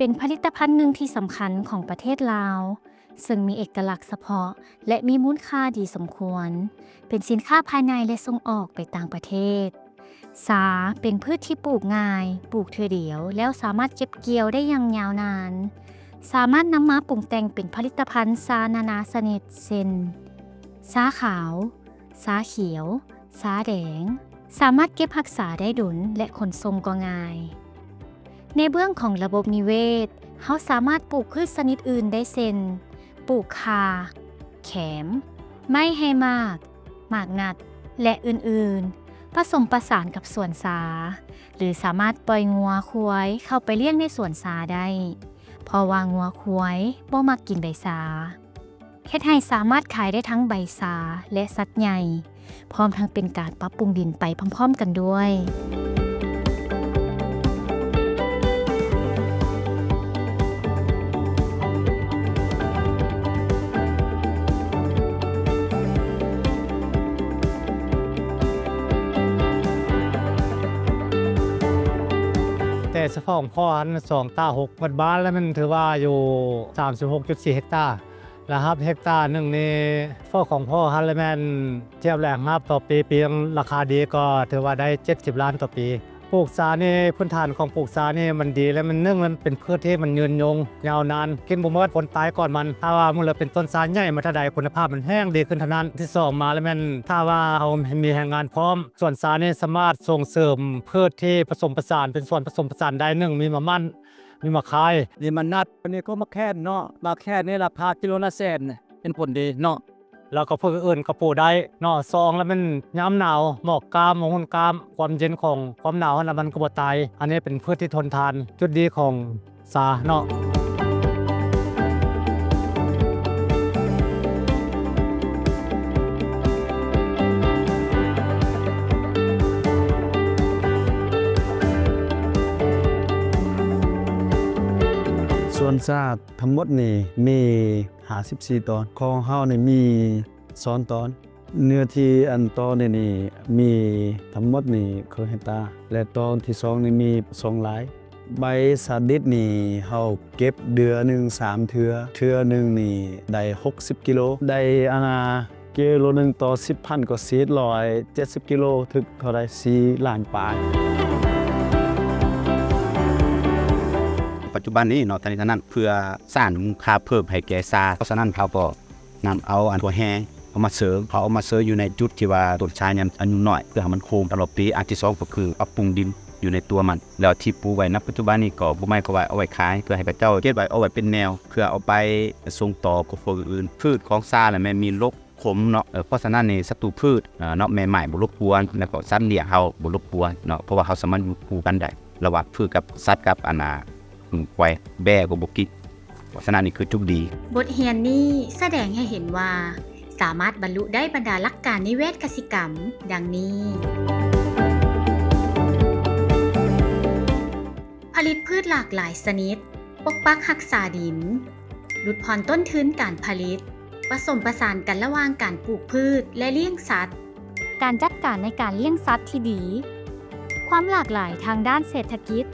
เป็นผลิตภัณฑ์หนึ่งที่สำคัญของประเทศลาวซึ่งมีเอกลักษณ์เฉพาะและมีมูลค่าดีสมควรเป็นสินค้าภายในและส่งออกไปต่างประเทศสาเป็นพืชที่ปลูกง่ายปลูกเทื่อเดียวแล้วสามารถเก็บเกี่ยวได้อย่างยาวนานสามารถนำมาปรุงแต่งเป็นผลิตภัณฑ์สานานาชนิดเช่นสาขาวสาเขียวสาแดงสามารถเก็บรักษาได้ดนและขนส่งก็ง่ายในเบื้องของระบบนิเวศเฮาสามารถปลูกพืชชนิดอื่นได้เช่นปลูกคาแขมไม้ให้มากหมากนัดและอื่นๆผสมประสานกับสวนสาหรือสามารถปล่อยงัวควายเข้าไปเลี้ยงในสวนสาได้เพราะว่างัวควายบ่มักกินใบสาเฮ็ดให้สามารถขายได้ทั้งใบสาและสัตว์ใหญ่พร้อมทั้งเป็นการปรับปรุงดินไปพร้อมๆกันด้วยแต่เฉพาะของพ่อหัน2ตา6วัดบ้านแล้วมันถือว่าอยู่ 36.4 เฮกตาร์แล้วครับเฮกตาร์หนึ่งนี่พ่อของพ่อฮันเลยแมนเทียบแรงครับต่อปีปีราคาดีก็ถือว่าได้70ล้านต่อปีปลูกสานี่พื้นฐานของปลูกสานี่มันดีแล้วมันเป็นพืชที่มันยืนยงยาวนานกินบ่หมดผลตายก่อนมันถ้าว่ามันเป็นต้นสาใหญ่มาเท่าใดคุณภาพมันแห้งดีขึ้นเท่านั้นที่2มาแล้วแม่นถ้าว่าเฮามีแรงงานพร้อมส่วนสานี่สามารถส่งเสริมพืชที่ผสมผสานเป็นส่วนผสมผสานได้1มีมะมันมีมะคายนี่มันนัดอันนี้ก็มาแค่นเนาะมาแค่นี่ราคากิโลละแสนเป็นผลดีเนาะแล้วก็พืชอื่นก็ปลูกได้เนาะ2แล้วมันยามหนาวหมอกกามหุ่นกามความเย็นของความหนาวนั้นมันก็บ่ตายอันนี้เป็นพืชที่ทนทานจุดดีของสาเนาะส่วนซาทั้งหมดนี่มี54ตอนของเฮานี่มี2ตอนเนื้อที่อันตอนนี่มีทั้งหมดนี่คือเฮกตาร์และตอนที่2นี่มี2หลายใบสาดิดนี่เฮาเก็บเดือนหนึ่ง3เทื่อหนึงนี่ได้60กิโลได้กิโลนึงต่อ 10,000 ก็470กิโลถึงเท่าใด4ล้านปลายปัจจุบันนี้เนาะตอนนี้นั้นเพื่อสร้างมูลค่าเพิ่มให้แก่ซาเพราะฉะนั้นเขาก็นำเอาอันตัวแห้งเอามาเสริมเขาเอามาเสริมอยู่ในจุดที่ว่าต้นชายอายุน้อยเพื่อให้มันโคงตลอดปีอันที่2ก็คือปรับปรุงดินอยู่ในตัวมันแล้วที่ปลูกไว้ณปัจจุบันนี้ก็บ่แม่นก็ไว้เอาไว้ขายเพื่อให้พระเจ้าเก็บไว้เอาไว้เป็นแนวเพื่อเอาไปส่งต่อกับคนอื่นพืชของซาน่ะแม่มีโรคขมเนาะเพราะฉะนั้นนี่ศัตรูพืชเนาะแม่ไม้บ่รบกวนแล้วก็สัตว์เลี้ยงเฮาบ่รบกวนเนาะเพราะว่าเฮาสามารถอยู่คู่กันได้ระหว่างพืชกับสัตว์กับควายแบ่ก็บ่กินเพราะฉะนั้นนี่คือจุดดีบทเรียนนี้แสดงให้เห็นว่าสามารถบรรลุได้บรรดาหลักการนิเวศกสิกรรมดังนี้ผลิตพืชหลากหลายชนิดปกปักรักษาดินลดผ่อนต้นทุนการผลิตผสมผสานกันระหว่างการปลูกพืชและเลี้ยงสัตว์การจัดการในการเลี้ยงสัตว์ที่ดีความหลากหลายทางด้านเศรษฐกิจ